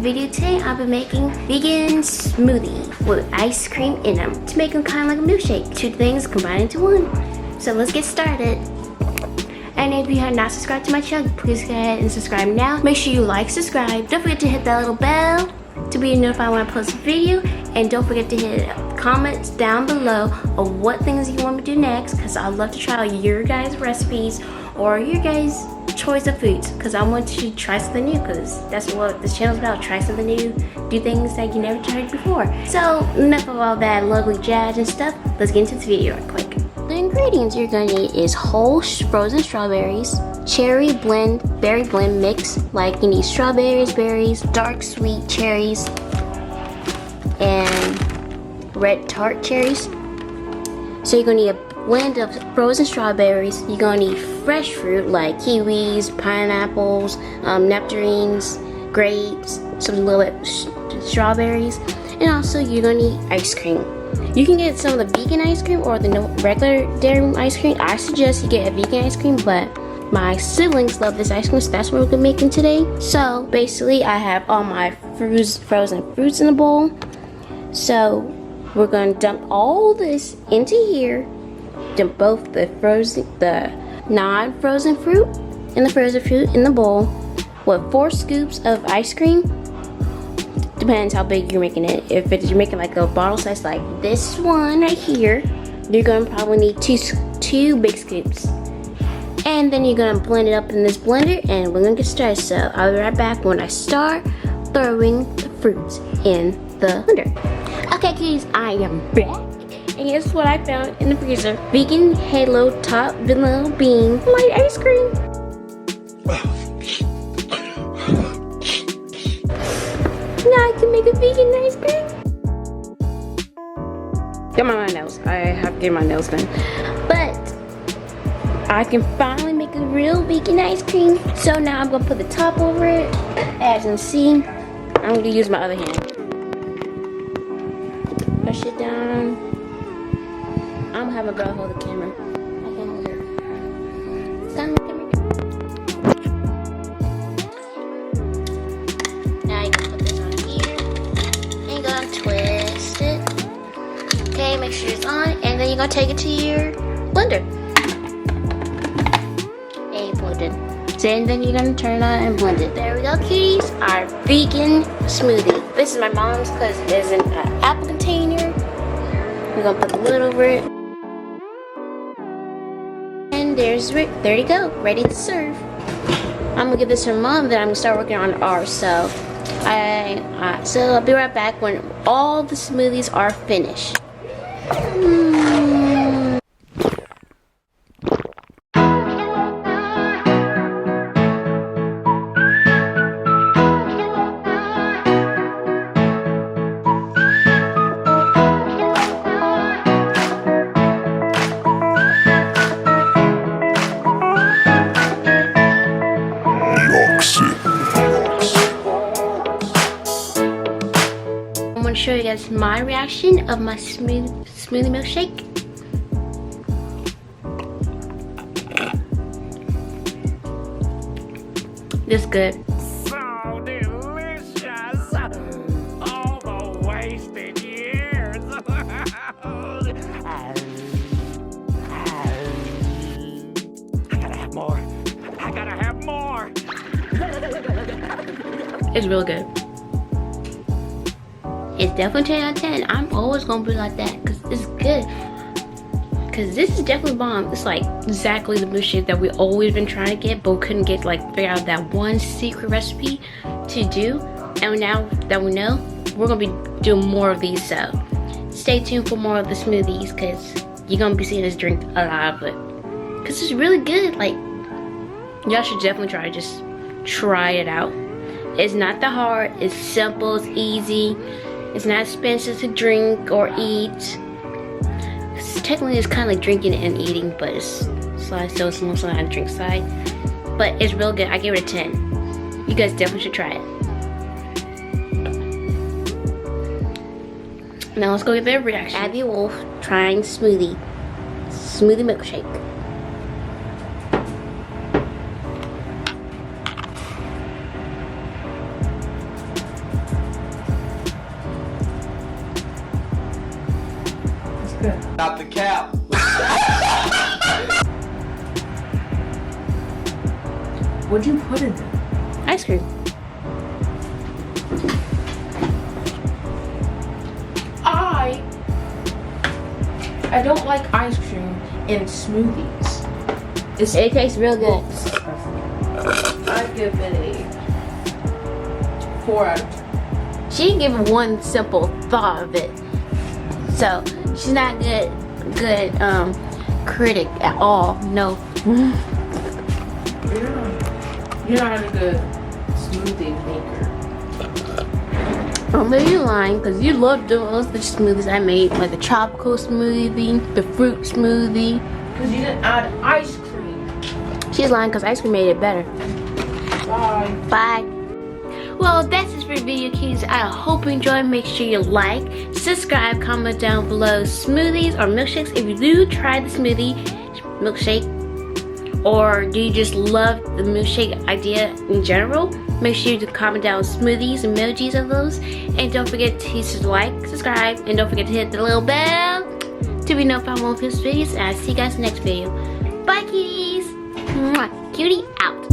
video today. I'll be making vegan smoothie with ice cream in them to make them kind of like a milkshake. Two things combined into one. So let's get started. And if you have not subscribed to my channel, please go ahead and subscribe now. Make sure you like, subscribe. Don't forget to hit that little bell to be notified when I post a video. And don't forget to hit comments down below of what things you want me to do next, because I'd love to try out your guys' recipes or your guys' choice of foods, because I want to try something new, because that's what this channel is about. Try something new, do things that you never tried before. So enough of all that lovely jazz and stuff. Let's get into this video real quick. The ingredients you're gonna need is whole frozen strawberries, cherry blend, berry blend mix. Like you need strawberries, berries, dark sweet cherries, and red tart cherries. So you're gonna need a blend of frozen strawberries. You're gonna need fresh fruit like kiwis, pineapples, nectarines, grapes, some little bit strawberries, and also you're gonna need ice cream. You can get some of the vegan ice cream or the regular dairy ice cream. I suggest you get a vegan ice cream, but my siblings love this ice cream, so that's what we're gonna be making today. So basically, I have all my frozen fruits in a bowl. So we're gonna dump all this into here. Dump both the non-frozen fruit and the frozen fruit in the bowl with 4 scoops of ice cream. Depends how big you're making it. If you're making like a bottle size like this one right here, you're gonna probably need two big scoops. And then you're gonna blend it up in this blender, and we're gonna get started. So I'll be right back when I start throwing the fruits in the blender. Okay, cuties, I am back. And guess what I found in the freezer? Vegan Halo Top Vanilla Bean Light Ice Cream. Now I can make a vegan ice cream. Get my nails. I have to get my nails done. But I can finally make a real vegan ice cream. So now I'm gonna put the top over it. As you can see, I'm gonna use my other hand. Push it down. I'm gonna have a girl hold the camera. I can hold it. Come here. Now you can put this on here. And you're gonna twist it. Okay, make sure it's on. And then you're gonna take it to your blender. And you blend it. And then you're gonna turn it on and blend it. There we go, cuties. Our vegan smoothie. This is my mom's because it is in an apple container. We're gonna put the lid over it. And there you go, ready to serve. I'm gonna give this to mom, then I'm gonna start working on ours. So I'll be right back when all the smoothies are finished. I'm going to show you guys my reaction of my smoothie milkshake. This is good. So delicious! All the wasted years! I gotta have more! I gotta have more! It's real good. It's definitely 10 out of 10. I'm always gonna be like that because it's good. Because this is definitely bomb. It's like exactly the milkshake that we always been trying to get, but we couldn't get, like, figure out that one secret recipe to do. And now that we know, we're gonna be doing more of these. So stay tuned for more of the smoothies, because you're gonna be seeing us drink a lot of it. Because it's really good. Like, y'all should definitely try it. Just try it out. It's not that hard. It's simple. It's easy. It's not expensive to drink or eat. Technically, it's kind of like drinking and eating, but it's so it's mostly on the drink side. But it's real good. I give it a 10. You guys definitely should try it. Now let's go get their reaction. Abby Wolf trying smoothie milkshake. not the cap. What'd you put in it? Ice cream. I don't like ice cream in smoothies. It tastes real good. I give it a 4 out of 10. She didn't give one simple thought of it. So she's not good critic at all. No. You're not a good smoothie maker. Oh, maybe you're lying because you love doing all the smoothies I made, like the tropical smoothie, the fruit smoothie. Because you didn't add ice cream. She's lying because ice cream made it better. Bye. Bye. Well, that's it for the video, cuties. I hope you enjoyed. Make sure you like, subscribe, comment down below smoothies or milkshakes. If you do try the smoothie, milkshake, or do you just love the milkshake idea in general, make sure to comment down smoothies, emojis of those. And don't forget to like, subscribe, and don't forget to hit the little bell to be notified when we post videos. And I'll see you guys in the next video. Bye, cuties. Mwah. Cutie out.